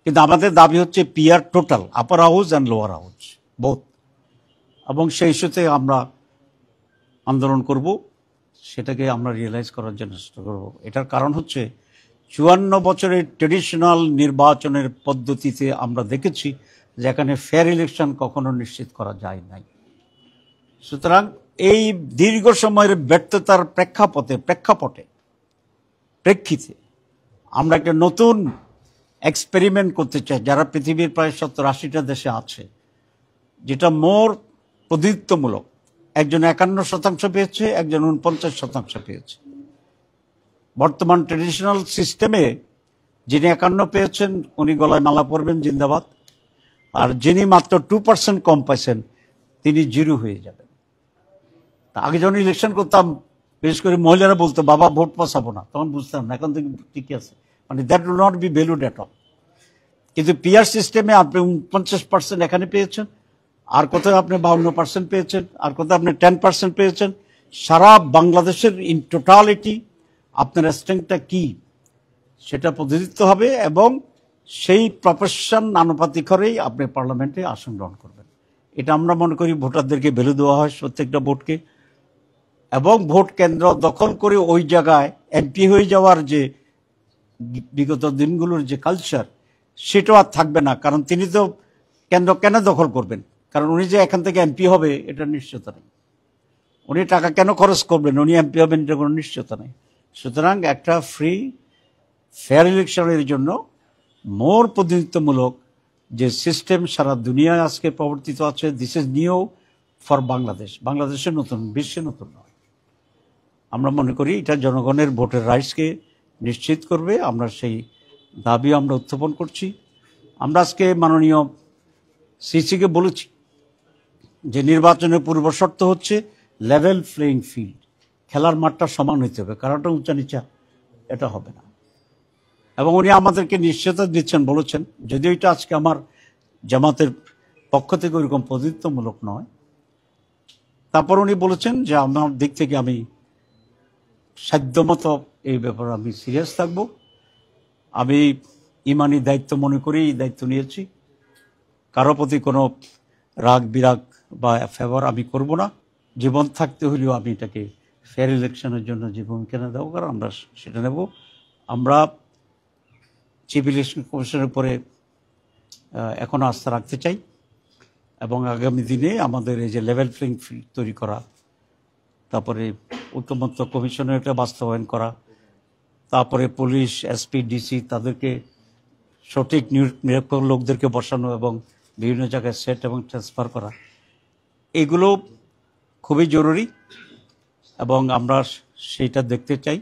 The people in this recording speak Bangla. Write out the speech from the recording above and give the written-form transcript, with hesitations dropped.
কিন্তু আমাদের দাবি হচ্ছে PR total, upper house and lower house both, এবং সেই ইস্যুতে আমরা আন্দোলন করব, সেটাকে আমরা রিয়েলাইজ করার জন্য চেষ্টা করব। এটার কারণ হচ্ছে 54 বছরের ট্রেডিশনাল নির্বাচনের পদ্ধতিতে আমরা দেখেছি যে এখানে ফেয়ার ইলেকশন কখনো নিশ্চিত করা যায় নাই। সুতরাং এই দীর্ঘ সময়ের ব্যর্থতার প্রেক্ষিতে আমরা একটা নতুন এক্সপেরিমেন্ট করতে চাই, যারা পৃথিবীর প্রায় 70-80টা দেশে আছে, যেটা মোর প্রতিনিধিত্বমূলক। একজন 51% পেয়েছে, একজন 49% পেয়েছে। বর্তমান ট্রেডিশনাল সিস্টেমে যিনি 51 পেয়েছেন উনি গলায় মালা পরবেন, জিন্দাবাদ। আর যিনি মাত্র 2% কম পাইছেন তিনি জিরো হয়ে যাবেন। আগে যখন ইলেকশন করতাম, বিশেষ করে মহিলারা বলতো বাবা ভোট পাসাবো না, তখন বুঝতাম না, এখন থেকে ঠিকই আছে, মানে that will not be valued at all. কিন্তু পিআর সিস্টেমে আপনি 49% এখানে পেয়েছেন, আর কোথাও আপনি 52% পেয়েছেন, আর কোথাও আপনি 10% পেয়েছেন। সারা বাংলাদেশের ইন টোটালিটি আপনার স্ট্রেংথটা কি সেটা প্রতিনিধিত্ব হবে, এবং সেই প্রফেশন আনুপাতিক করেই আপনি পার্লামেন্টে আসন গ্রহণ করবেন। এটা আমরা মনে করি ভোটারদেরকে ভ্যালু দেওয়া হয় প্রত্যেকটা ভোটকে, এবং ভোট কেন্দ্র দখল করে ওই জায়গায় এমপি হয়ে যাওয়ার যে বিগত দিনগুলোর যে কালচার, সেটাও আর থাকবে না। কারণ তিনি তো কেন্দ্র কেন দখল করবেন? কারণ উনি যে এখান থেকে এমপি হবে এটা নিশ্চয়তা নেই। উনি টাকা কেন খরচ করবেন, উনি এমপি হবেন এটা কোনো নিশ্চয়তা নেই। সুতরাং একটা ফ্রি ফেয়ার ইলেকশনের জন্য মোর প্রতিনিধিত্বমূলক যে সিস্টেম সারা দুনিয়ায় আজকে প্রবর্তিত আছে, this is new for Bangladesh. বাংলাদেশের নতুন, বিশ্বে নতুন নয়। আমরা মনে করি এটা জনগণের ভোটের রাইটসকে নিশ্চিত করবে। আমরা সেই দাবি আমরা উত্থাপন করছি। আমরা আজকে মাননীয় সিসিকে বলেছি যে নির্বাচনের পূর্ব শর্ত হচ্ছে লেভেল প্লেইং ফিল্ড, খেলার মাঠটা সমান হইতে হবে, কারণটা উঁচা নিচা এটা হবে না। এবং উনি আমাদেরকে নিশ্চয়তা দিচ্ছেন, বলেছেন, যদিও এটা আজকে আমার জামাতের পক্ষ থেকে ওইরকম প্রতিনিধিত্বমূলক নয়, তারপর উনি বলেছেন যে আমার দিক থেকে আমি সাধ্যমতো এই ব্যাপারে আমি সিরিয়াস থাকব। আমি ইমানি দায়িত্ব মনে করি এই দায়িত্ব নিয়েছি, কারো প্রতি কোনো রাগ বিরাগ বা ফেভার আমি করব না। জীবন থাকতে হলেও আমি এটাকে ফেয়ার ইলেকশনের জন্য যে ভূমিকা না দেবো, কারণ আমরা সেটা নেব। আমরা চিফ ইলেকশন কমিশনের উপরে এখনও আস্থা রাখতে চাই, এবং আগামী দিনে আমাদের এই যে লেভেল প্লেইং ফিল্ড তৈরি করা, তারপরে ঐকমত্য কমিশনের একটা বাস্তবায়ন করা, তারপরে পুলিশ, এসপি, ডিসি তাদেরকে সঠিক নিরপেক্ষ লোকদেরকে বসানো এবং বিভিন্ন জায়গায় সেট এবং ট্রান্সফার করা, এগুলো খুবই জরুরি এবং আমরা সেইটা দেখতে চাই।